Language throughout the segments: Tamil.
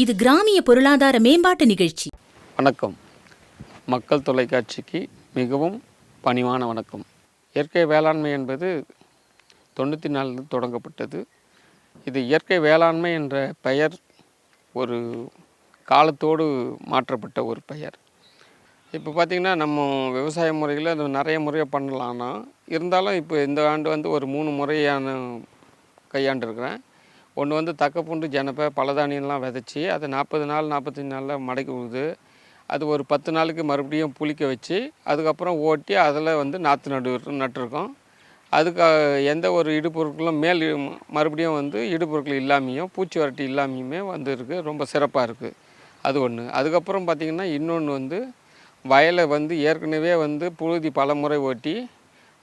இது கிராமிய பொருளாதார மேம்பாட்டு நிகழ்ச்சி. வணக்கம். மக்கள் தொலைக்காட்சிக்கு மிகவும் பணிவான வணக்கம். இயற்கை வேளாண்மை என்பது 94 தொடங்கப்பட்டது. இது இயற்கை வேளாண்மை என்ற பெயர் ஒரு காலத்தோடு மாற்றப்பட்ட ஒரு பெயர். இப்போ பார்த்திங்கன்னா நம்ம விவசாய முறையில் அது நிறைய முறையை பண்ணலான்னா இருந்தாலும் இப்போ இந்த ஆண்டு வந்து ஒரு 3 முறையான கையாண்டுருக்கிறேன். ஒன்று தக்கப்பூண்டு ஜனப்பை பலதானியம்லாம் விதைச்சி அதை 40 நாள் 45 நாளில் மடக்கி விடுது. அது ஒரு 10 நாளுக்கு மறுபடியும் புளிக்க வச்சு அதுக்கப்புறம் ஓட்டி அதில் நாற்று நட்டுருக்கோம். அதுக்கு எந்த ஒரு இடுபொருட்களும் மறுபடியும் இடுபொருட்கள் இல்லாமையும் பூச்சி வரட்டி இல்லாமையுமே இருக்குது. ரொம்ப சிறப்பாக இருக்குது. அது ஒன்று. அதுக்கப்புறம் பார்த்திங்கன்னா இன்னொன்று வயலை ஏற்கனவே புழுதி பல முறை ஓட்டி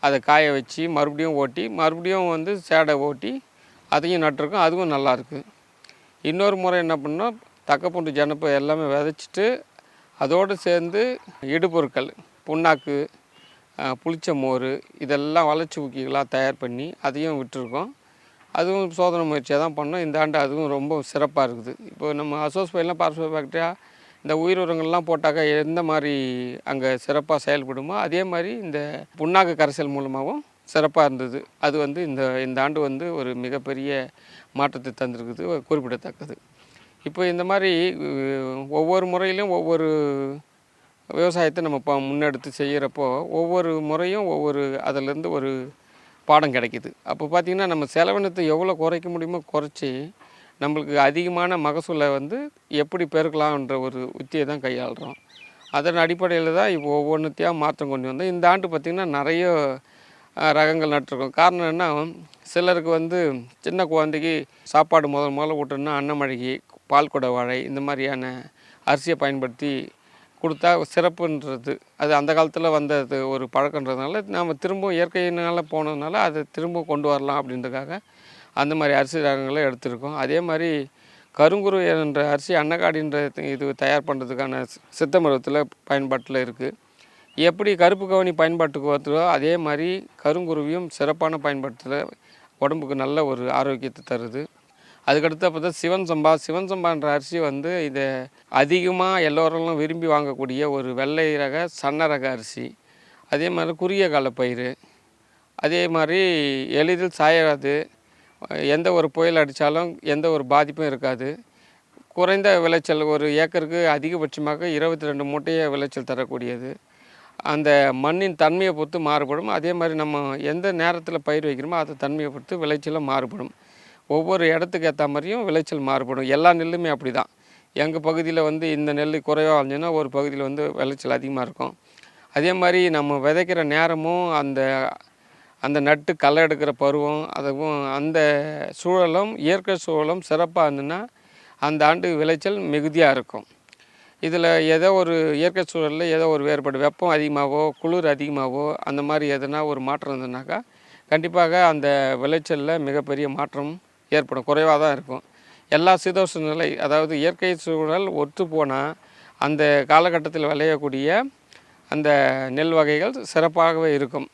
அதை காய வச்சு மறுபடியும் ஓட்டி மறுபடியும் சேடை ஓட்டி அதையும் நட்டுருக்கோம். அதுவும் நல்லாயிருக்கு. இன்னொரு முறை என்ன பண்ணோம், தக்கப்பூண்டு ஜனப்பை எல்லாமே விதைச்சிட்டு அதோடு சேர்ந்து இடுபொருட்கள் புண்ணாக்கு, புளிச்ச மோர் இதெல்லாம் வளர்ச்சி ஊக்கிகளாக தயார் பண்ணி அதையும் விட்டுருக்கோம். அதுவும் சோதனை முயற்சியாக தான் பண்ணோம். இந்த ஆண்டு அதுவும் ரொம்ப சிறப்பாக இருக்குது. இப்போ நம்ம அசோஸ்பைலாம் பார்ஸ்போபாக்டீரியா இந்த உயிர் உரங்கள்லாம் போட்டாக்கா எந்த மாதிரி அங்கே சிறப்பாக செயல்படுமோ அதே மாதிரி இந்த புண்ணாக்கு கரைசல் மூலமாகவும் சிறப்பாக இருந்தது. அது இந்த ஆண்டு ஒரு மிகப்பெரிய மாற்றத்தை தந்திருக்குது, குறிப்பிடத்தக்கது. இப்போ இந்த மாதிரி ஒவ்வொரு முறையிலும் ஒவ்வொரு விவசாயத்தை நம்ம முன்னெடுத்து செய்கிறப்போ ஒவ்வொரு முறையும் அதிலேருந்து ஒரு பாடம் கிடைக்கிது. அப்போ பார்த்திங்கன்னா நம்ம செலவினத்தை எவ்வளோ குறைக்க முடியுமோ குறைச்சி நம்மளுக்கு அதிகமான மகசூலை எப்படி பெருக்கலாம்ன்ற ஒரு உத்தியை தான் கையாளுறோம். அதன் அடிப்படையில் தான் இப்போ ஒவ்வொன்றுத்தையாக மாற்றம் கொண்டு வந்தோம். இந்த ஆண்டு பார்த்திங்கன்னா நிறைய ரகங்கள் நட்டுருக்கோம். காரணம் என்ன, சிலருக்கு சின்ன குழந்தைக்கு சாப்பாடு முதல்ல ஊட்டணுன்னா அன்னமழகி, பால்குட வாழை இந்த மாதிரியான அரிசியை பயன்படுத்தி கொடுத்தா சிறப்புன்றது. அது அந்த காலத்தில் வந்தது ஒரு பழக்கன்றதுனால நாம் திரும்பவும் இயற்கையினால் போனதுனால அதை திரும்ப கொண்டு வரலாம் அப்படின்றதுக்காக அந்த மாதிரி அரிசி ரகங்களை எடுத்திருக்கோம். அதே மாதிரி கருங்குரு என்ற அரிசி அன்னக்காடின்ற இது தயார் பண்ணுறதுக்கான சித்த மருத்துவத்தில் பயன்பாட்டில் இருக்குது. எப்படி கருப்பு கவனி பயன்பாட்டுக்கு வருதோ அதே மாதிரி கருங்குருவியும் சிறப்பான பயன்பாட்டில் உடம்புக்கு நல்ல ஒரு ஆரோக்கியத்தை தருது. அதுக்கடுத்து அப்போ தான் சிவன் சம்பான்ற அரிசி இதை அதிகமாக எல்லோரும் விரும்பி வாங்கக்கூடிய ஒரு வெள்ளை ரக சன்ன ரக அரிசி. அதே மாதிரி குறுகிய கால பயிர். அதே மாதிரி எளிதில் சாயாது, எந்த ஒரு புயல் அடித்தாலும் எந்த ஒரு பாதிப்பும் இருக்காது. குறைந்த விளைச்சல், ஒரு ஏக்கருக்கு அதிகபட்சமாக 22 மூட்டையை விளைச்சல் தரக்கூடியது. அந்த மண்ணின் தன்மையை பொறுத்து மாறுபடும். அதே மாதிரி நம்ம எந்த நேரத்தில் பயிர் வைக்கிறோமோ அதை தன்மையை பொறுத்து விளைச்சலும் மாறுபடும். ஒவ்வொரு இடத்துக்கு ஏற்ற மாதிரியும் விளைச்சல் மாறுபடும். எல்லா நெல்லுமே அப்படி தான். எங்கள் பகுதியில் இந்த நெல் குறைவாக இருந்துச்சுன்னா ஒரு பகுதியில் விளைச்சல் அதிகமாக இருக்கும். அதே மாதிரி நம்ம விதைக்கிற நேரமும் அந்த நட்டு களை எடுக்கிற பருவம் அதுவும் அந்த சூழலும் இயற்கை சூழலும் சிறப்பாக இருந்துன்னா அந்த ஆண்டு விளைச்சல் மிகுதியாக இருக்கும். இதில் ஏதோ ஒரு இயற்கை சூழலில் ஏதோ ஒரு வேறுபாடு, வெப்பம் அதிகமாகவோ குளிர் அதிகமாகவோ அந்த மாதிரி எதனா ஒரு மாற்றம் இருந்ததுனாக்கா கண்டிப்பாக அந்த விளைச்சலில் மிகப்பெரிய மாற்றம் ஏற்படும். குறைவாக தான் இருக்கும். எல்லா சீதோஷ்ண நிலை, அதாவது இயற்கை சூழல் ஒத்து போனால் அந்த காலகட்டத்தில் விளையக்கூடிய அந்த நெல் வகைகள் சிறப்பாகவே இருக்கும்.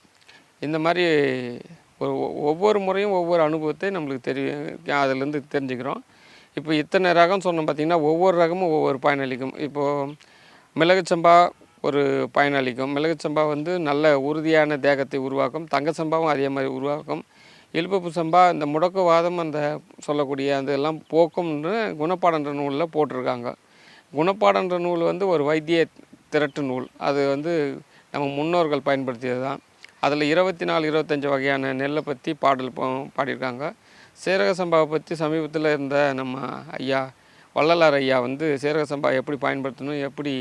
இந்த மாதிரி ஒவ்வொரு முறையும் ஒவ்வொரு அனுபவத்தை நம்மளுக்கு அதிலேருந்து தெரிஞ்சுக்கிறோம். இப்போ இத்தனை ரகம் சொன்னோம் பார்த்திங்கன்னா ஒவ்வொரு ரகமும் ஒவ்வொரு பயனளிக்கும். இப்போது மிளகு சம்பா ஒரு பயனளிக்கும். மிளகு சம்பா நல்ல உறுதியான தேகத்தை உருவாக்கும். தங்க சம்பாவும் அதே மாதிரி உருவாக்கும். இலுப்பப்பு சம்பா இந்த முடக்குவாதம் அந்த சொல்லக்கூடிய அந்த எல்லாம் போக்கும்னு குணப்பாடன்ற நூலில் போட்டிருக்காங்க. குணப்பாடன்ற நூல் ஒரு வைத்திய திரட்டு நூல். அது நம்ம முன்னோர்கள் பயன்படுத்தியது தான். அதில் 24 25 வகையான நெல்லை பற்றி பாடியிருக்காங்க. சீரக சம்பாவை பற்றி சமீபத்தில் இருந்த நம்ம ஐயா வள்ளலார் ஐயா சீரக சம்பா எப்படி பயன்படுத்தணும், எப்படி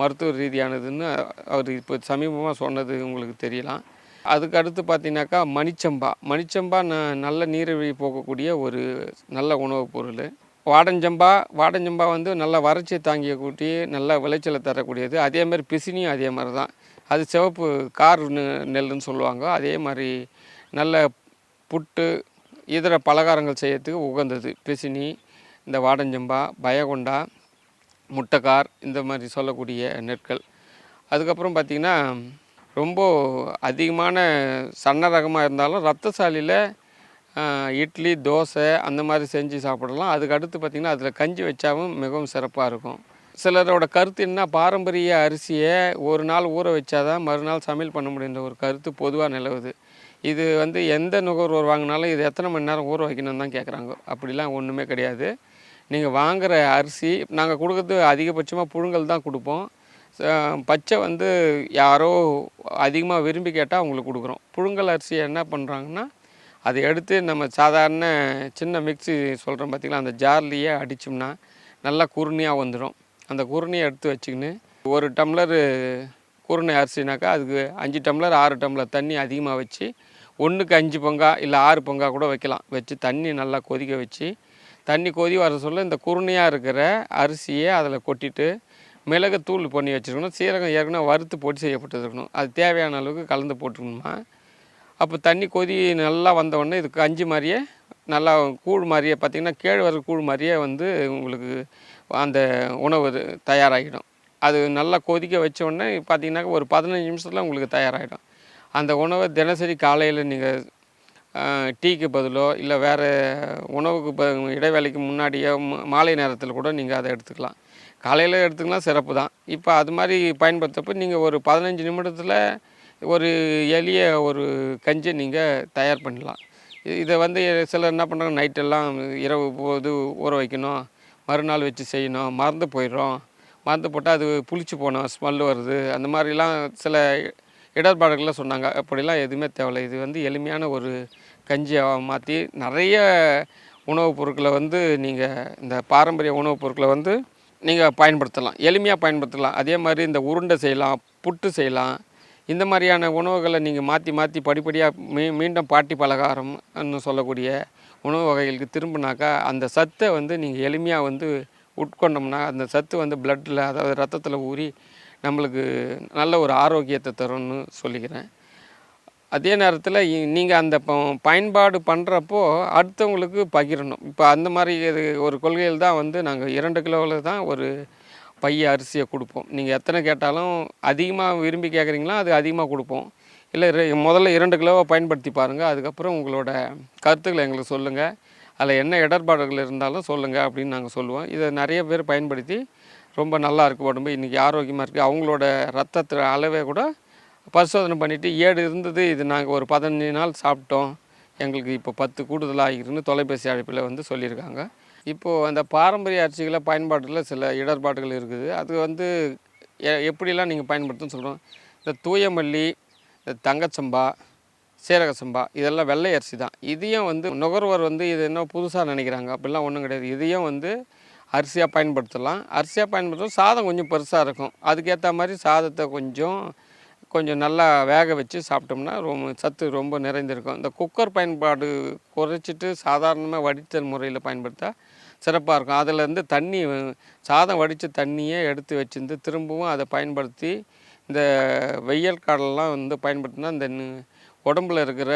மருத்துவ ரீதியானதுன்னு அவர் இப்போ சமீபமாக சொன்னது உங்களுக்கு தெரியலாம். அதுக்கு அடுத்து பார்த்தீங்கன்னாக்கா மணிச்சம்பா நல்ல நீரிழிவு போக்கக்கூடிய ஒரு நல்ல உணவுப் பொருள். வாடஞ்சம்பா நல்ல வறட்சியை தாங்கிய கூட்டி நல்ல விளைச்சலை தரக்கூடியது. அதேமாதிரி பிசினியும் அதே மாதிரி தான். அது சிவப்பு கார் நெல்லுன்னு சொல்லுவாங்க. அதே மாதிரி நல்ல புட்டு இதர பலகாரங்கள் செய்யறதுக்கு உகந்தது பிசினி, இந்த வாடஞ்சம்பா, பயகொண்டா, முட்டைக்கார் இந்த மாதிரி சொல்லக்கூடிய நெற்கள். அதுக்கப்புறம் பார்த்திங்கன்னா ரொம்ப அதிகமான சன்ன ரகமாக இருந்தாலும் ரத்தசாலியில் இட்லி, தோசை அந்த மாதிரி செஞ்சு சாப்பிடலாம். அதுக்கு அடுத்து பார்த்திங்கன்னா அதில் கஞ்சி வச்சாவும் மிகவும் சிறப்பாக இருக்கும். சிலரோட கருத்து என்ன, பாரம்பரிய அரிசியை ஒரு நாள் ஊற வச்சா தான் மறுநாள் சமையல் பண்ண முடியுன்ற ஒரு கருத்து பொதுவாக நிலவுது. இது வந்து எந்த நுகர்வோர் வாங்கினாலும் இது எத்தனை மணி நேரம் ஊற வைக்கணும்னு தான் கேட்குறாங்க. அப்படிலாம் ஒன்றுமே கிடையாது. நீங்கள் வாங்குகிற அரிசி நாங்கள் கொடுக்குறது அதிகபட்சமாக புழுங்கல் தான் கொடுப்போம். பச்சை வந்து யாரோ அதிகமாக விரும்பி கேட்டால் அவங்களுக்கு கொடுக்குறோம். புழுங்கல் அரிசியை என்ன பண்ணுறாங்கன்னா, அதை எடுத்து நம்ம சாதாரண சின்ன மிக்ஸி சொல்கிறோம் பார்த்திங்களா, அந்த ஜார்லேயே அடித்தோம்னா நல்லா குருணையாக வந்துடும். அந்த குருணையை எடுத்து வச்சுக்கின்னு 1 டம்ளர் குருணை அரிசினாக்கா அதுக்கு 5 டம்ளர் 6 டம்ளர் தண்ணி அதிகமாக வச்சு 1க்கு 5 பங்கா இல்லை 6 பங்கா கூட வைக்கலாம். வச்சு தண்ணி நல்லா கொதிக்க வச்சு, தண்ணி கொதி வர சொல்ல இந்த குருணையாக இருக்கிற அரிசியை அதில் கொட்டிட்டு மிளகுத்தூள் பண்ணி வச்சுருக்கணும். சீரகம் ஏற்கனவே வறுத்து பொடி செய்யப்பட்டு இருக்கணும். அது தேவையான அளவுக்கு கலந்து போட்டுக்கணுமா. அப்போ தண்ணி கொதி நல்லா வந்தவுடனே இது கஞ்சி மாதிரியே நல்லா கூழ் மாதிரியே பார்த்திங்கன்னா கேழ்வரகு கூழ் மாதிரியே வந்து உங்களுக்கு அந்த உணவு தயாராகிடும். அது நல்லா கொதிக்க வச்ச உடனே பார்த்திங்கனாக்கா ஒரு 15 நிமிஷத்தில் உங்களுக்கு தயாராகிடும். அந்த உணவை தினசரி காலையில் நீங்கள் டீக்கு பதிலோ இல்லை வேறு உணவுக்கு இடைவேளைக்கு முன்னாடியோ மாலை நேரத்தில் கூட நீங்கள் அதை எடுத்துக்கலாம். காலையில் எடுத்துக்கலாம் சிறப்பு தான். இப்போ அது மாதிரி பயன்படுத்தப்போ நீங்கள் ஒரு 15 நிமிடத்தில் ஒரு எளிய ஒரு கஞ்சி நீங்கள் தயார் பண்ணலாம். இதை வந்து சிலர் என்ன பண்ணுறாங்க, நைட்டெல்லாம் இரவு போது ஊற வைக்கணும், மறுநாள் வச்சு செய்யணும், மறந்து போயிடுறோம், மறந்து போட்டால் அது புளிச்சு போனோம், ஸ்மெல் வருது, அந்த மாதிரிலாம் சில இடர்பாடுகள்லாம் சொன்னாங்க. அப்படிலாம் எதுவுமே தேவையில்லை. இது வந்து எளிமையான ஒரு கஞ்சியாக மாற்றி நிறைய உணவுப் பொருட்களை வந்து நீங்கள் இந்த பாரம்பரிய உணவுப் பொருட்களை வந்து நீங்கள் பயன்படுத்தலாம், எளிமையாக பயன்படுத்தலாம். அதே மாதிரி இந்த உருண்டை செய்யலாம், புட்டு செய்யலாம். இந்த மாதிரியான உணவுகளை நீங்கள் மாற்றி மாற்றி படிப்படியாக மீண்டும் பாட்டி பலகாரம்னு சொல்லக்கூடிய உணவு வகைகளுக்கு திரும்பினாக்கா அந்த சத்தை வந்து நீங்கள் எளிமையாக வந்து உட்கொண்டோம்னா அந்த சத்து வந்து பிளட்டில், அதாவது ரத்தத்தில் ஊறி நம்மளுக்கு நல்ல ஒரு ஆரோக்கியத்தை தரும்னு சொல்லிக்கிறேன். அதே நேரத்தில் நீங்கள் அந்த பயன்பாடு பண்ணுறப்போ அடுத்தவங்களுக்கு பகிரணும். இப்போ அந்த மாதிரி ஒரு கொள்கையில் தான் வந்து நாங்கள் 2 கிலோவில் தான் ஒரு பைய அரிசியை கொடுப்போம். நீங்கள் எத்தனை கேட்டாலும் அதிகமாக விரும்பி கேட்குறீங்களோ அது அதிகமாக கொடுப்போம். இல்லை முதல்ல 2 கிலோவை பயன்படுத்தி பாருங்கள். அதுக்கப்புறம் உங்களோட கருத்துக்களை எங்களுக்கு சொல்லுங்கள். அதில் என்ன இடர்பாடுகள் இருந்தாலும் சொல்லுங்கள் அப்படின்னு நாங்கள் சொல்லுவோம். இதை நிறைய பேர் பயன்படுத்தி ரொம்ப நல்லா இருக்குது, உடம்பு இன்றைக்கி ஆரோக்கியமாக இருக்குது. அவங்களோட ரத்தத்து அளவே கூட பரிசோதனை பண்ணிவிட்டு 7 இருந்தது, இது நாங்கள் ஒரு 15 நாள் சாப்பிட்டோம், எங்களுக்கு இப்போ 10 கூடுதலாகிருக்குன்னு தொலைபேசி அழைப்பில் வந்து சொல்லியிருக்காங்க. இப்போது அந்த பாரம்பரிய அரிசிகளை பயன்பாட்டில் சில இடர்பாடுகள் இருக்குது. அது வந்து எப்படிலாம் நீங்கள் பயன்படுத்துன்னு சொல்கிறோம். இந்த தூயமல்லி, இந்த தங்கச்சம்பா, சீரக சம்பா இதெல்லாம் வெள்ளை அரிசி தான். இதையும் வந்து நுகர்வோர் வந்து இது என்ன புதுசாக நினைக்கிறாங்க. அப்படிலாம் ஒன்றும் கிடையாது. இதையும் வந்து அரிசியாக பயன்படுத்தலாம். அரிசியாக பயன்படுத்தும் சாதம் கொஞ்சம் பெருசாக இருக்கும். அதுக்கேற்ற மாதிரி சாதத்தை கொஞ்சம் நல்லா வேக வச்சு சாப்பிட்டோம்னா சத்து ரொம்ப நிறைந்திருக்கும். இந்த குக்கர் பயன்பாடு குறைச்சிட்டு சாதாரணமாக வடித்தல் முறையில் பயன்படுத்தா சிறப்பாக இருக்கும். அதிலேருந்து தண்ணி சாதம் வடித்த தண்ணியே எடுத்து வச்சுருந்து திரும்பவும் அதை பயன்படுத்தி இந்த வெயில் காலம்லாம் வந்து பயன்படுத்தினா இந்த உடம்பில் இருக்கிற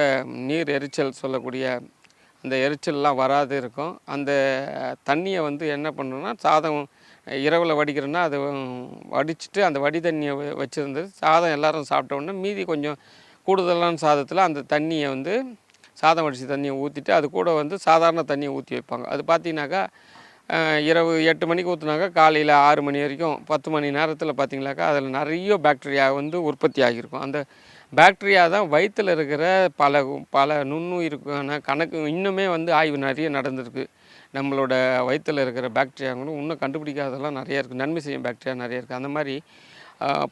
நீர் எரிச்சல் சொல்லக்கூடிய அந்த எரிச்சல்லாம் வராது இருக்கும். அந்த தண்ணியை வந்து என்ன பண்ணணும்னா சாதம் இரவில் வடிக்கிறோன்னா அதை வடிச்சிட்டு அந்த வடி தண்ணியை வச்சுருந்தது சாதம் எல்லோரும் சாப்பிட்டோன்னே மீதி கொஞ்சம் கூடுதலான சாதத்தில் அந்த தண்ணியை வந்து சாதம் வடித்த தண்ணியை ஊற்றிட்டு அது கூட வந்து சாதாரண தண்ணியை ஊற்றி வைப்பாங்க. அது பார்த்திங்கனாக்கா இரவு 8 மணிக்கு ஊற்றுனாக்கா காலையில் 6 மணி வரைக்கும் 10 மணி நேரத்தில் பார்த்திங்கனாக்கா அதில் நிறைய பாக்டீரியா வந்து உற்பத்தி ஆகியிருக்கும். அந்த பாக்டீரியா தான் வயிற்றில் இருக்கிற பல நுண்ணுயிருக்கான கணக்கு இன்னுமே வந்து ஆய்வு நிறைய நடந்திருக்கு. நம்மளோட வயிற்றில் இருக்கிற பாக்டீரியாங்களும் இன்னும் கண்டுபிடிக்காதெல்லாம் நிறைய இருக்குது. நன்மை செய்யும் பாக்டீரியா நிறைய இருக்குது. அந்த மாதிரி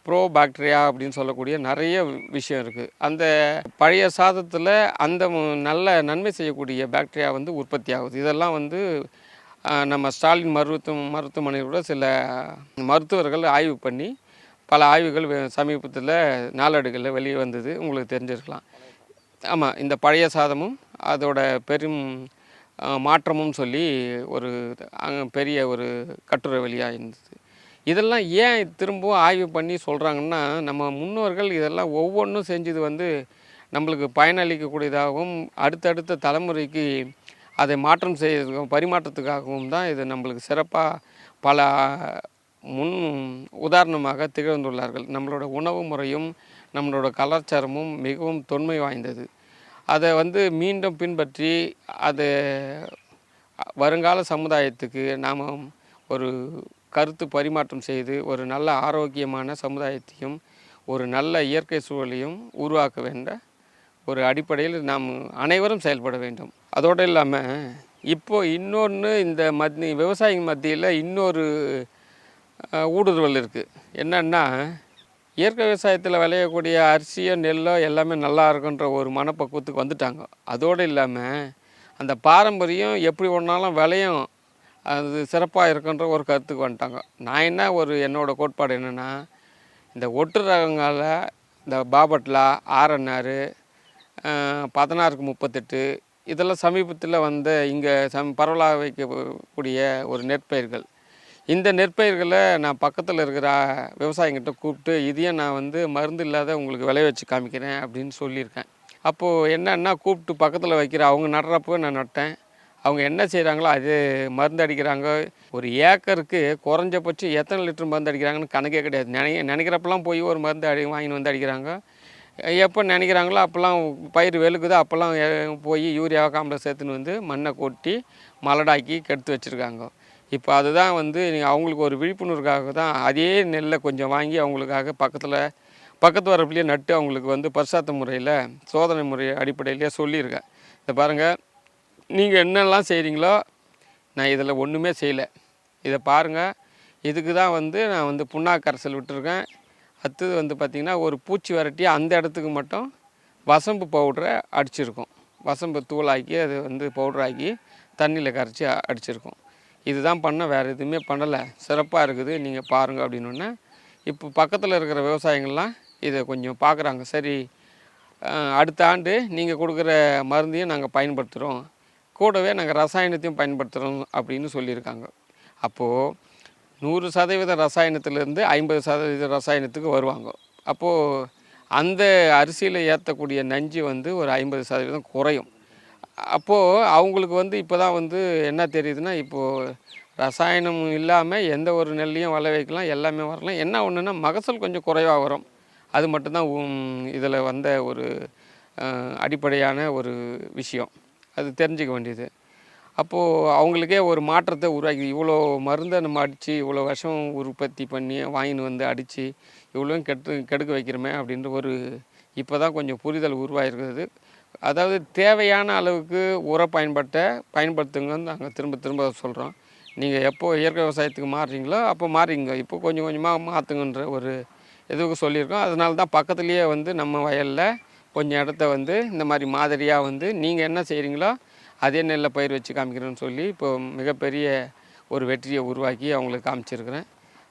ப்ரோ பாக்டீரியா அப்படின்னு சொல்லக்கூடிய நிறைய விஷயம் இருக்குது. அந்த பழைய சாதத்தில் அந்த நல்ல நன்மை செய்யக்கூடிய பாக்டீரியா வந்து உற்பத்தி ஆகுது. இதெல்லாம் வந்து நம்ம ஸ்டாலின் மருத்துவமனையில் கூட சில மருத்துவர்கள் ஆய்வு பண்ணி பல ஆய்வுகள் சமீபத்தில் நாளேடுகளில் வெளியே வந்தது, உங்களுக்கு தெரிஞ்சிருக்கலாம். ஆமாம், இந்த பழைய சாதமும் அதோட பெரும் மாற்றமும் சொல்லி ஒரு பெரிய ஒரு கட்டுரை வெளியாக இருந்தது. இதெல்லாம் ஏன் திரும்பவும் ஆய்வு பண்ணி சொல்கிறாங்கன்னா, நம்ம முன்னோர்கள் இதெல்லாம் ஒவ்வொன்றும் செஞ்சது வந்து நம்மளுக்கு பயனளிக்கக்கூடியதாகவும் அடுத்தடுத்த தலைமுறைக்கு அதை மாற்றம் செய்யறதுக்கும் பரிமாற்றத்துக்காகவும் தான் இது நம்மளுக்கு சிறப்பாக பல முன் உதாரணமாக திகழ்ந்துள்ளார்கள். நம்மளோட உணவு முறையும் நம்மளோட கலாச்சாரமும் மிகவும் தொன்மை வாய்ந்தது. அதை வந்து மீண்டும் பின்பற்றி அது வருங்கால சமுதாயத்துக்கு நாம் ஒரு கருத்து பரிமாற்றம் செய்து ஒரு நல்ல ஆரோக்கியமான சமுதாயத்தையும் ஒரு நல்ல இயற்கை சூழலையும் உருவாக்க வேண்ட ஒரு அடிப்படையில் நாம் அனைவரும் செயல்பட வேண்டும். அதோடு இல்லாமல் இப்போது இன்னொன்று இந்த விவசாயிங்க மத்தியில் இன்னொரு ஊடுருவல் இருக்குது. என்னன்னா, இயற்கை விவசாயத்தில் விளையக்கூடிய அரிசியோ நெல்லோ எல்லாமே நல்லா இருக்குன்ற ஒரு மனப்பக்குவத்துக்கு வந்துட்டாங்க. அதோடு இல்லாமல் அந்த பாரம்பரியம் எப்படி ஒன்றாலும் விளையும், அது சிறப்பாக இருக்குன்ற ஒரு கருத்துக்கு வந்துட்டாங்க. நான் என்ன என்னோடய கோட்பாடு என்னென்னா, இந்த ஒட்டு ரகங்களை இந்த பாபட்லா, ஆர்என்ஆர், 16-38 இதெல்லாம் சமீபத்தில் வந்த இங்கே பரவலாக வைக்கக்கூடிய ஒரு நெற்பயிர்கள். இந்த நெற்பயிர்களை நான் பக்கத்தில் இருக்கிற விவசாயிங்கிட்ட கூப்பிட்டு இதையும் நான் வந்து மருந்து இல்லாத உங்களுக்கு விளைய வச்சு காமிக்கிறேன் அப்படின்னு சொல்லியிருக்கேன். அப்போது என்னன்னா, கூப்பிட்டு பக்கத்தில் வைக்கிற அவங்க நடுறப்போ நான் நட்டேன். அவங்க என்ன செய்கிறாங்களோ அது மருந்து அடிக்கிறாங்க. ஒரு ஏக்கருக்கு குறைஞ்சபட்சம் எத்தனை லிட்டர் மருந்து அடிக்கிறாங்கன்னு கணக்கே கிடையாது. நினைக்கிறப்பெல்லாம் போய் ஒரு மருந்து வாங்கின்னு வந்து அடிக்கிறாங்க. எப்போ நினைக்கிறாங்களோ அப்போல்லாம் பயிர் வெளுக்குதோ அப்போல்லாம் போய் யூரியா காம்ப்ளெக்ஸ் சேர்த்துன்னு வந்து மண்ணை கொட்டி மலடாக்கி கெடுத்து வச்சுருக்காங்க. இப்போ அதுதான் வந்து அவங்களுக்கு ஒரு விழிப்புணர்வுக்காக தான் அதே நெல்லை கொஞ்சம் வாங்கி அவங்களுக்காக பக்கத்து வரப்புலேயே நட்டு அவங்களுக்கு வந்து பரிசாத்த முறையில் சோதனை முறை அடிப்படையிலேயே சொல்லியிருக்கேன். இதை பாருங்கள், நீங்கள் என்னெல்லாம் செய்கிறீங்களோ நான் இதில் ஒன்றுமே செய்யலை, இதை பாருங்கள். இதுக்கு தான் வந்து நான் வந்து புண்ணாக்கு கரைசல் விட்டுருக்கேன். அடுத்தது வந்து பார்த்திங்கன்னா ஒரு பூச்சி விரட்டி அந்த இடத்துக்கு மட்டும் வசம்பு பவுடரை அடிச்சிருக்கோம். வசம்பு தூளாக்கி அது வந்து பவுடராக்கி தண்ணியில் கரைச்சி அடிச்சிருக்கோம். இதுதான் பண்ண, வேறு எதுவுமே பண்ணலை. சிறப்பாக இருக்குது, நீங்கள் பாருங்கள் அப்படின்னோடனே இப்போ பக்கத்தில் இருக்கிற விவசாயிகள்லாம் இதை கொஞ்சம் பார்க்குறாங்க. சரி, அடுத்த ஆண்டு நீங்கள் கொடுக்குற மருந்தையும் நாங்கள் பயன்படுத்துகிறோம், கூடவே நாங்கள் ரசாயனத்தையும் பயன்படுத்துகிறோம் அப்படின்னு சொல்லியிருக்காங்க. அப்போது 100% ரசாயனத்திலேருந்து 50% ரசாயனத்துக்கு வருவாங்க. அப்போது அந்த அரிசியில் ஏற்றக்கூடிய நஞ்சு வந்து ஒரு 50% குறையும். அப்போது அவங்களுக்கு வந்து இப்போ தான் வந்து என்ன தெரியுதுன்னா, இப்போது ரசாயனம் இல்லாமல் எந்த ஒரு நெல்லையும் வளர வைக்கலாம், எல்லாமே வரலாம். என்ன ஒன்றுன்னா மகசூல் கொஞ்சம் குறைவாக வரும். அது மட்டும்தான் இதில் வந்த ஒரு அடிப்படையான ஒரு விஷயம். அது தெரிஞ்சுக்க வேண்டியது. அப்போது அவங்களுக்கே ஒரு மாற்றத்தை உருவாக்கி, இவ்வளோ மருந்தை நம்ம அடித்து இவ்வளோ விஷம் உற்பத்தி பண்ணி வாங்கின்னு வந்து அடித்து இவ்வளோ கெடுக்க வைக்கிறோமே அப்படின்ற ஒரு இப்போ தான் கொஞ்சம் புரிதல் உருவாகிருக்கிறது. அதாவது தேவையான அளவுக்கு பயன்படுத்துங்கன்னு நாங்கள் திரும்ப திரும்ப சொல்கிறோம். நீங்கள் எப்போ இயற்கை விவசாயத்துக்கு மாறுறீங்களோ அப்போ மாறிங்க, இப்போ கொஞ்சம் கொஞ்சமாக மாற்றுங்கன்ற ஒரு இதுக்கு சொல்லியிருக்கோம். அதனால தான் பக்கத்துலேயே வந்து நம்ம வயலில் கொஞ்சம் இடத்த வந்து இந்த மாதிரி மாதிரியாக வந்து நீங்கள் என்ன செய்கிறீங்களோ அதே நெல்லை பயிர் வச்சு காமிக்கிறேன்னு சொல்லி இப்போ மிகப்பெரிய ஒரு வெற்றியை உருவாக்கி அவங்களுக்கு காமிச்சிருக்கிறேன்.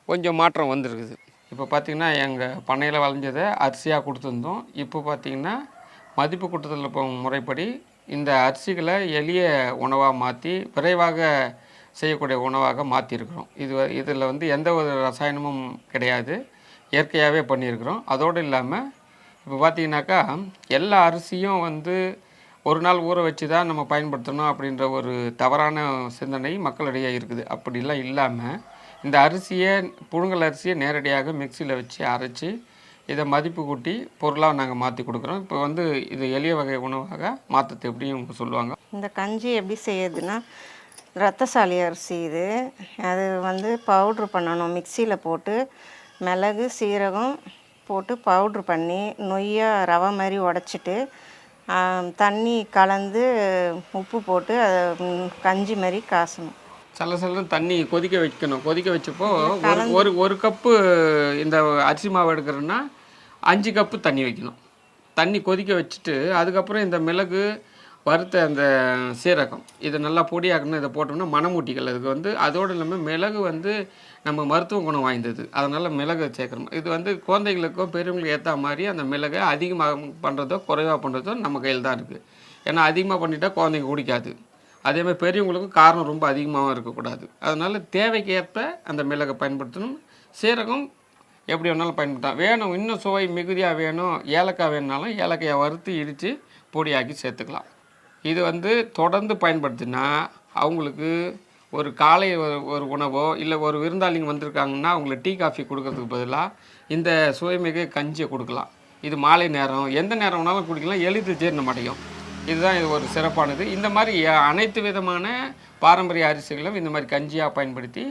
கொஞ்சம் மாற்றம் வந்திருக்குது. இப்போ பார்த்திங்கன்னா எங்கள் பண்ணையில் விளைஞ்சதை அரிசியாக கொடுத்துருந்தோம். இப்போ பார்த்திங்கன்னா மதிப்பு கூட்டுதல் முறைப்படி இந்த அரிசிகளை எளிய உணவாக மாற்றி விரைவாக செய்யக்கூடிய உணவாக மாற்றிருக்கிறோம். இதில் வந்து எந்த ஒரு ரசாயனமும் கிடையாது, இயற்கையாகவே பண்ணியிருக்கிறோம். அதோடு இல்லாமல் இப்போ பார்த்திங்கனாக்கா எல்லா அரிசியும் வந்து ஒரு நாள் ஊற வச்சு தான் நம்ம பயன்படுத்தணும் அப்படின்ற ஒரு தவறான சிந்தனை மக்களிடையே இருக்குது. அப்படிலாம் இல்லாமல் இந்த புழுங்கல் அரிசியை நேரடியாக மிக்சியில் வச்சு அரைச்சி இதை மதிப்பு கூட்டி பொருளாக நாங்கள் மாற்றி கொடுக்குறோம். இப்போ வந்து இது எளிய வகை உணவாக மாற்றத்தை எப்படியும் சொல்லுவாங்க. இந்த கஞ்சி எப்படி செய்யுதுன்னா, ரத்தசாலி அரிசி இது. அது வந்து பவுட்ரு பண்ணணும். மிக்சியில் போட்டு மிளகு சீரகம் போட்டு பவுட்ரு பண்ணி நொய்யாக ரவை மாதிரி உடச்சிட்டு தண்ணி கலந்து உப்பு போட்டு அதை கஞ்சி மாதிரி காசணும். சலசலன்னு தண்ணி கொதிக்க வைக்கணும். கொதிக்க வச்சப்போ ஒரு கப்பு இந்த அரிசி மாவு எடுக்கிறோன்னா 5 கப்பு தண்ணி வைக்கணும். தண்ணி கொதிக்க வச்சுட்டு அதுக்கப்புறம் இந்த மிளகு வறுத்த அந்த சீரகம் இதை நல்லா பொடியாக்கணும். இதை போட்டோம்னா மணமூட்டிகள் அதுக்கு வந்து. அதோடு இல்லாமல் மிளகு வந்து நம்ம மருத்துவ குணம் வாய்ந்தது, அதனால் மிளகு சேர்க்கணும். இது வந்து குழந்தைகளுக்கோ பெரியவங்களுக்கு ஏற்ற மாதிரி அந்த மிளகை அதிகமாக பண்ணுறதோ குறைவாக பண்ணுறதோ நம்ம கையில் தான் இருக்குது. ஏன்னா அதிகமாக பண்ணிட்டால் குழந்தைங்க குடிக்காது. அதேமாதிரி பெரியவங்களுக்கும் காரம் ரொம்ப அதிகமாகவும் இருக்கக்கூடாது. அதனால் தேவைக்கு ஏற்ப அந்த மிளகை பயன்படுத்தணும். சீரகம் எப்படி வேணாலும் பயன்படுத்தலாம். வேணும் இன்னும் சுவை மிகுதியாக வேணும், ஏலக்காய் வேணுனாலும் ஏலக்காயை வறுத்து இடித்து பொடியாக்கி சேர்த்துக்கலாம். இது வந்து தொடர்ந்து பயன்படுத்தினா அவங்களுக்கு ஒரு காலை ஒரு உணவோ இல்லை ஒரு விருந்தாளிங்க வந்திருக்காங்கன்னா அவங்களுக்கு டீ காஃபி கொடுக்கறதுக்கு பதிலாக இந்த சுவைமிகு கஞ்சியை கொடுக்கலாம். இது மாலை நேரம் எந்த நேரம் வேணாலும் குடிக்கலாம், எளிதில் ஜீரணம் அடையும். இதுதான் இது ஒரு சிறப்பானது. இந்த மாதிரி அனைத்து விதமான பாரம்பரிய அரிசிகளும் இந்த மாதிரி கஞ்சியாக பயன்படுத்தி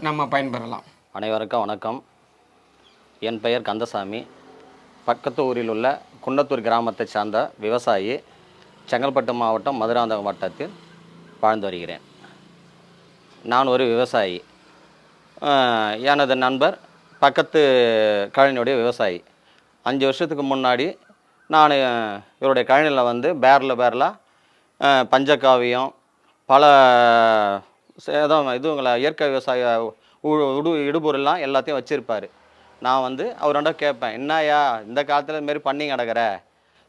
நம்ம பயன்பெறலாம். அனைவருக்கும் வணக்கம். என் பெயர் கந்தசாமி. பக்கத்து ஊரில் உள்ள குன்னத்தூர் கிராமத்தை சார்ந்த விவசாயி. செங்கல்பட்டு மாவட்டம் மதுராந்தகம் வட்டத்தில் வாழ்ந்து வருகிறேன். நான் ஒரு விவசாயி. எனது நண்பர் பக்கத்து கழனியுடைய விவசாயி. 5 வருஷத்துக்கு முன்னாடி நான் இவருடைய கழனியில் வந்து பேரலாக பஞ்சகாவியம் பல இதுங்களை இயற்கை விவசாய இடுபொருள்லாம் எல்லாத்தையும் வச்சுருப்பார். நான் வந்து அவரோட கேட்பேன், என்னையா இந்த காலத்தில் இதுமாரி பண்ணி கிடக்கிற,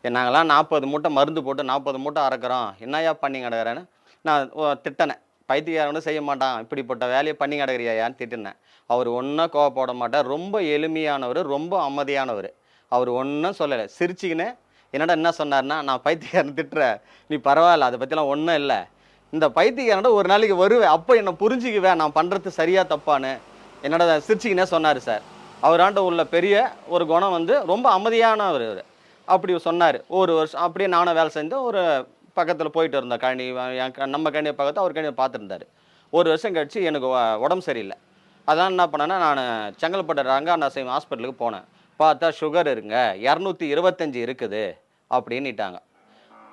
நாங்கள்லாம் 40 மூட்டை மருந்து போட்டு 40 மூட்டை அறக்கிறோம், என்னையா பண்ணி கிடக்கிறேன்னு நான் திட்டினேன். பைத்தியக்காரனும் செய்ய மாட்டான், இப்படிப்பட்ட வேலையை பண்ணி கிடக்கிறியான்னு திட்டினேன். அவர் ஒன்றும் கோவப்பட மாட்டார். ரொம்ப எளிமையானவர், ரொம்ப அமைதியானவர். அவர் ஒன்றும் சொல்லலை, சிரிச்சிக்கின்னு என்னடா என்ன சொன்னார்னா, நான் பைத்தியக்காரன் திட்டுறேன், நீ பரவாயில்ல, அதை பற்றிலாம் ஒன்றும் இல்லை, இந்த பைத்தியக்காரன்ட ஒரு நாளைக்கு வருவேன், அப்போ என்னை புரிஞ்சிக்குவேன் நான் பண்ணுறது சரியா தப்பான்னு என்னோட சிரிச்சிக்கினே சொன்னார் சார். அவராண்ட உள்ள பெரிய ஒரு குணம் வந்து ரொம்ப அமைதியானவர். அப்படி சொன்னார். ஒரு வருஷம் அப்படியே நானும் வேலை செஞ்சு ஒரு பக்கத்தில் போயிட்டு இருந்தேன். கழனி நம்ம கழனியை பக்கத்தில் அவர் கழனியை பார்த்துருந்தார். ஒரு வருஷம் கழிச்சு எனக்கு உடம்பு சரியில்லை. அதான் என்ன பண்ணேன்னா, நான் செங்கல்பட்டு ரங்காநாசிம் ஹாஸ்பிட்டலுக்கு போனேன். பார்த்தா சுகர் இருங்க 225 இருக்குது அப்படின்னுட்டாங்க.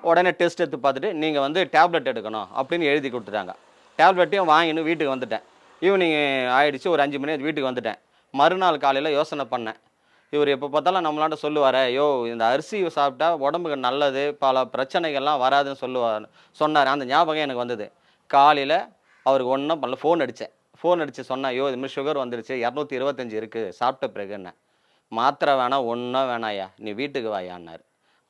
உடனே டெஸ்ட் எடுத்து பார்த்துட்டு நீங்கள் வந்து டேப்லெட் எடுக்கணும் அப்படின்னு எழுதி கொடுத்துட்டாங்க. டேப்லெட்டையும் வாங்கின்னு வீட்டுக்கு வந்துட்டேன். ஈவினிங் ஆகிடுச்சு, ஒரு 5 மணி வீட்டுக்கு வந்துட்டேன். மறுநாள் காலையில் யோசனை பண்ணேன், இவர் எப்போ பார்த்தாலும் நம்மளாண்ட சொல்லுவார், யோ இந்த அரிசி சாப்பிட்டா உடம்புக்கு நல்லது, பல பிரச்சனைகள்லாம் வராதுன்னு சொன்னார். அந்த ஞாபகம் எனக்கு வந்தது. காலையில் அவருக்கு ஒன்றும் பண்ணல, ஃபோன் அடித்து சொன்னேன், யோ இதுமாதிரி சுகர் வந்துடுச்சு, 225 இருக்குது, சாப்பிட்ட பிறகு என்ன மாத்திரை வேணாம், ஒன்றும் வேணாயா, நீ வீட்டுக்கு வாயான்னார்.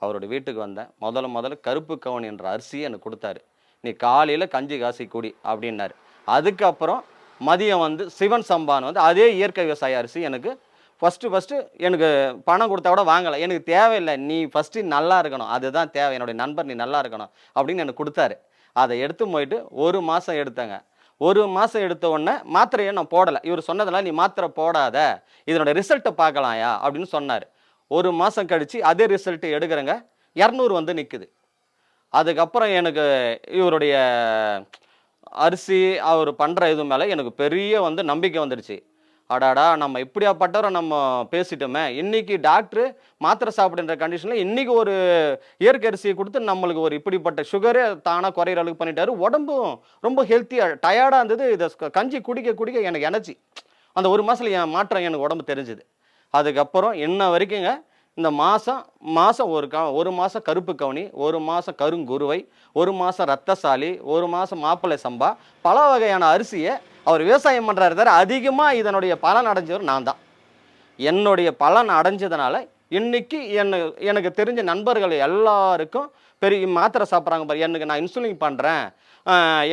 அவரோட வீட்டுக்கு வந்தேன். முதல்ல கருப்பு கவுனி என்ற அரிசியை எனக்கு கொடுத்தாரு. நீ காலையில் கஞ்சி காசி குடி அப்படின்னாரு. அதுக்கப்புறம் மதியம் வந்து சிவன் சம்பான் வந்து அதே இயற்கை விவசாய அரிசி எனக்கு ஃபஸ்ட்டு எனக்கு பணம் கொடுத்தா கூட வாங்கலை, எனக்கு தேவையில்லை, நீ ஃபஸ்ட்டு நல்லா இருக்கணும், அதுதான் தேவை, என்னுடைய நண்பர் நீ நல்லா இருக்கணும் அப்படின்னு எனக்கு கொடுத்தாரு. அதை எடுத்து போயிட்டு 1 மாதம் எடுத்தேங்க. 1 மாதம் எடுத்த உடனே மாத்திரையை நான் போடலை. இவர் சொன்னதெல்லாம் நீ மாத்திரை போடாத, இதனோட ரிசல்ட்டை பார்க்கலாம்யா அப்படின்னு சொன்னார். 1 மாதம் கழித்து அதே ரிசல்ட்டு எடுக்கிறேங்க, 200 வந்து நிற்குது. அதுக்கப்புறம் எனக்கு இவருடைய அரிசி அவர் பண்ணுற இது மேலே எனக்கு பெரிய வந்து நம்பிக்கை வந்துடுச்சு. அடாடா நம்ம இப்படியாப்பட்டவரை நம்ம பேசிட்டோமே, இன்றைக்கி டாக்டரு மாத்திரை சாப்பிடுன்ற கண்டிஷனில் இன்றைக்கி ஒரு இயற்கை அரிசியை கொடுத்து நம்மளுக்கு ஒரு இப்படிப்பட்ட சுகரே தானாக குறையிற அளவுக்கு பண்ணிட்டாரு. உடம்பும் ரொம்ப ஹெல்த்தியாக டயர்டாக இருந்தது. இதை கஞ்சி குடிக்க எனக்கு எனர்ஜி. அந்த 1 மாதத்தில் என் மாற்றம் எனக்கு உடம்பு தெரிஞ்சுது. அதுக்கப்புறம் இன்ன வரைக்குங்க இந்த மாதம் ஒரு மாதம் கருப்பு கவுனி, 1 மாதம் கருங்குருவை, 1 மாதம் ரத்தசாலி, 1 மாதம் மாப்பிள்ளை சம்பா, பல வகையான அரிசியை அவர் விவசாயம் பண்ணுறாரு. தவிர அதிகமாக இதனுடைய பலன் அடைஞ்சவர் நான் தான். என்னுடைய பலன் அடைஞ்சதுனால இன்றைக்கி எனக்கு தெரிஞ்ச நண்பர்கள் எல்லாருக்கும் பெரிய மாத்திரை சாப்பிட்றாங்க பாரு, எனக்கு நான் இன்சுலின் பண்ணுறேன்,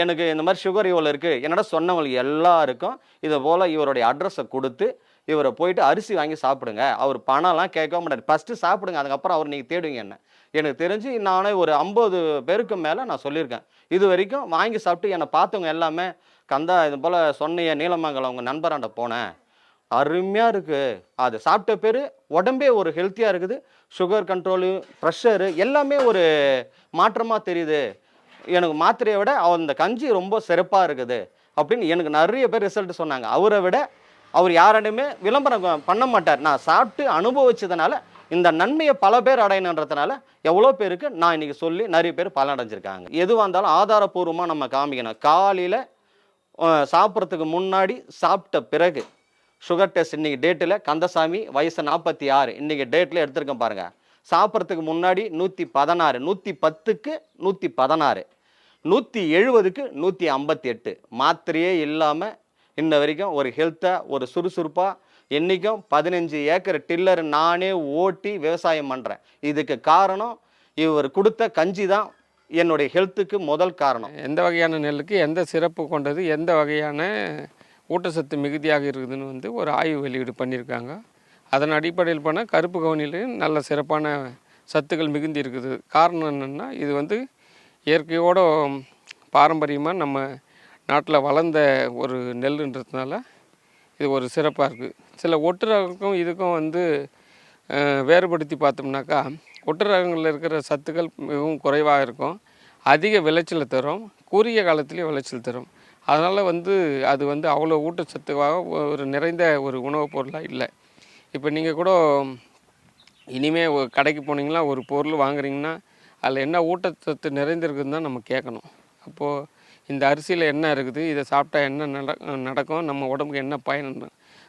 எனக்கு இந்த மாதிரி சுகர் இவ்வளோ இருக்குது, என்னோட சொன்னவங்களுக்கு எல்லாருக்கும் இதை போல் இவருடைய அட்ரஸை கொடுத்து இவரை போயிட்டு அரிசி வாங்கி சாப்பிடுங்க, அவர் பணம்லாம் கேட்க மாட்டார், ஃபஸ்ட்டு சாப்பிடுங்க, அதுக்கப்புறம் அவர் நீங்கள் தேடுவீங்க என்ன. எனக்கு தெரிஞ்சு நானே ஒரு 50 பேருக்கு மேலே நான் சொல்லியிருக்கேன். இது வரைக்கும் வாங்கி சாப்பிட்டு என்னை பார்த்தவங்க எல்லாமே, கந்தா இது போல் சொன்னிய நீலமங்கலம் உங்கள் நண்பராண்ட போனேன், அருமையாக இருக்குது, அது சாப்பிட்ட பேர் உடம்பே ஒரு ஹெல்த்தியாக இருக்குது, சுகர் கண்ட்ரோலு, ப்ரெஷரு எல்லாமே ஒரு மாற்றமாக தெரியுது, எனக்கு மாத்திரையை விட அந்த கஞ்சி ரொம்ப சிறப்பாக இருக்குது அப்படின்னு எனக்கு நிறைய பேர் ரிசல்ட் சொன்னாங்க. அவரை விட அவர் யாரையுமே விளம்பரம் பண்ண மாட்டார். நான் சாப்பிட்டு அனுபவிச்சதுனால இந்த நன்மையை பல பேர் அடையணுன்றதுனால எவ்வளோ பேருக்கு நான் இன்றைக்கி சொல்லி நிறைய பேர் பலன் அடைஞ்சிருக்காங்க. எதுவாக இருந்தாலும் ஆதாரப்பூர்வமாக நம்ம காமிக்கணும். காலையில் சாப்பிட்றதுக்கு முன்னாடி, சாப்பிட்ட பிறகு சுகர் டெஸ்ட் இன்றைக்கி டேட்டில் கந்தசாமி வயசு 46 இன்றைக்கி டேட்டில் எடுத்துருக்கேன் பாருங்கள். சாப்பிட்றதுக்கு முன்னாடி 116, 110க்கு 116, 170க்கு 158, மாத்திரையே இல்லாமல் இன்ன வரைக்கும் ஒரு ஹெல்த்தாக ஒரு சுறுசுறுப்பாக என்றைக்கும் 15 ஏக்கர் டில்லர் நானே ஓட்டி விவசாயம் பண்ணுறேன். இதுக்கு காரணம் இவர் கொடுத்த கஞ்சி தான் என்னுடைய ஹெல்த்துக்கு முதல் காரணம். எந்த வகையான நெல்லுக்கு எந்த சிறப்பு கொண்டது, எந்த வகையான ஊட்டச்சத்து மிகுதியாக இருக்குதுன்னு வந்து ஒரு ஆய்வு வெளியீடு பண்ணியிருக்காங்க. அதன் அடிப்படையில் பண்ணால் கருப்பு கவுனிலையும் நல்ல சிறப்பான சத்துக்கள் மிகுந்தி இருக்குது. காரணம் என்னென்னா, இது வந்து இயற்கையோட பாரம்பரியமாக நம்ம நாட்டில் வளர்ந்த ஒரு நெல்லுன்றதுனால இது ஒரு சிறப்பாக இருக்குது. சில ஒட்டு ரகக்கும் இதுக்கும் வந்து வேறுபடுத்தி பார்த்தோம்னாக்கா, ஒட்டு ரகங்களில் இருக்கிற சத்துக்கள் மிகவும் குறைவாக இருக்கும். அதிக விளைச்சலை தரும், குறுகிய காலத்திலேயே விளைச்சல் தரும். அதனால் அது அவ்வளோ ஊட்டச்சத்துவாக ஒரு நிறைந்த ஒரு உணவுப் பொருளாக இல்லை. இப்போ நீங்கள் கூட இனிமேல் கடைக்கு போனீங்கன்னா ஒரு பொருள் வாங்குறீங்கன்னா அதில் என்ன ஊட்டச்சத்து நிறைந்திருக்குதுன்னு தான் நம்ம கேட்கணும். அப்போது இந்த அரிசியில் என்ன இருக்குது, இதை சாப்பிட்டா என்ன நடக்கும், நம்ம உடம்புக்கு என்ன பயன்,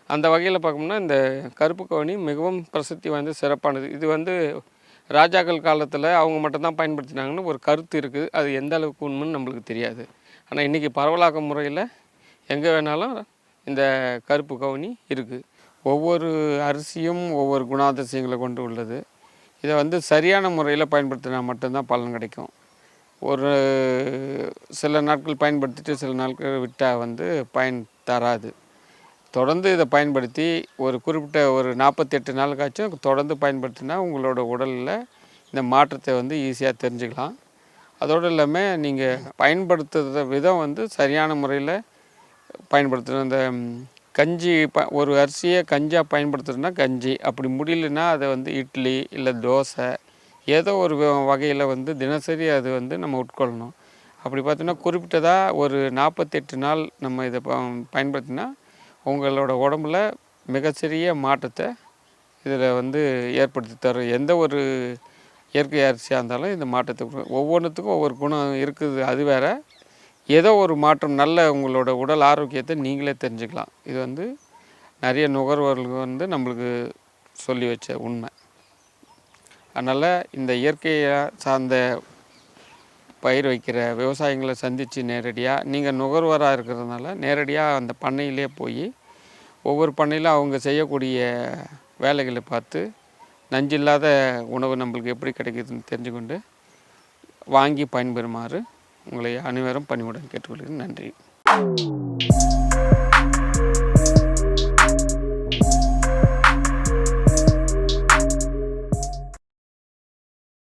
அந்த வகையில் பார்க்கணும்னா இந்த கருப்பு கவுனி மிகவும் பிரசித்தி வாய்ந்த சிறப்பானது. இது ராஜாக்கள் காலத்தில் அவங்க மட்டும்தான் பயன்படுத்தினாங்கன்னு ஒரு கருத்து இருக்குது. அது எந்த அளவுக்கு உண்மைன்னு நம்மளுக்கு தெரியாது. ஆனால் இன்றைக்கி பரவலாக்க முறையில் எங்கே வேணாலும் இந்த கருப்பு கவுனி இருக்குது. ஒவ்வொரு அரிசியும் ஒவ்வொரு குணாதிசயங்களை கொண்டு உள்ளது. இதை சரியான முறையில் பயன்படுத்தினா மட்டும்தான் பலன் கிடைக்கும். ஒரு சில நாட்கள் பயன்படுத்திட்டு சில நாட்கள் விட்டால் பயன் தராது. தொடர்ந்து இதை பயன்படுத்தி ஒரு குறிப்பிட்ட ஒரு 48 நாளுக்காச்சும் தொடர்ந்து பயன்படுத்தினா உங்களோட உடலில் இந்த மாற்றத்தை ஈஸியாக தெரிஞ்சுக்கலாம். அதோடு இல்லாமல் நீங்கள் பயன்படுத்துகிற விதம் சரியான முறையில் பயன்படுத்தணும். இந்த கஞ்சி ஒரு அரிசியை கஞ்சியாக பயன்படுத்துகிறதுனா கஞ்சி, அப்படி முடியலன்னா அதை இட்லி இல்லை தோசை ஏதோ ஒரு வகையில் தினசரி அது நம்ம உட்கொள்ளணும். அப்படி பார்த்தோன்னா குறிப்பிட்டதாக ஒரு 48 நாள் நம்ம இதை பயன்படுத்தினா உங்களோட உடம்புல மிகச்சிறிய மாற்றத்தை இதில் ஏற்படுத்தி தரும். எந்த ஒரு இயற்கை அரிசியாக இருந்தாலும் இந்த மாற்றத்தை ஒவ்வொன்றுத்துக்கும் ஒவ்வொரு குணம் இருக்குது. அது வேறு, ஏதோ ஒரு மாற்றம் நல்ல உங்களோட உடல் ஆரோக்கியத்தை நீங்களே தெரிஞ்சுக்கலாம். இது நிறைய நுகர்வோர்களுக்கு நம்மளுக்கு சொல்லி வச்ச உண்மை. அதனால் இந்த இயற்கையை சார்ந்த பயிர் வைக்கிற விவசாயிகளை சந்தித்து நேரடியாக நீங்கள் நுகர்வோராக இருக்கிறதுனால நேரடியாக அந்த பண்ணையிலே போய் ஒவ்வொரு பண்ணையிலும் அவங்க செய்யக்கூடிய வேலைகளை பார்த்து நஞ்சில்லாத உணவு நம்மளுக்கு எப்படி கிடைக்குதுன்னு தெரிஞ்சுக்கொண்டு வாங்கி பயன்பெறுமாறு உங்களை அனைவரும் பணிவுடன் கேட்டுக்கொள்கிறேன். நன்றி.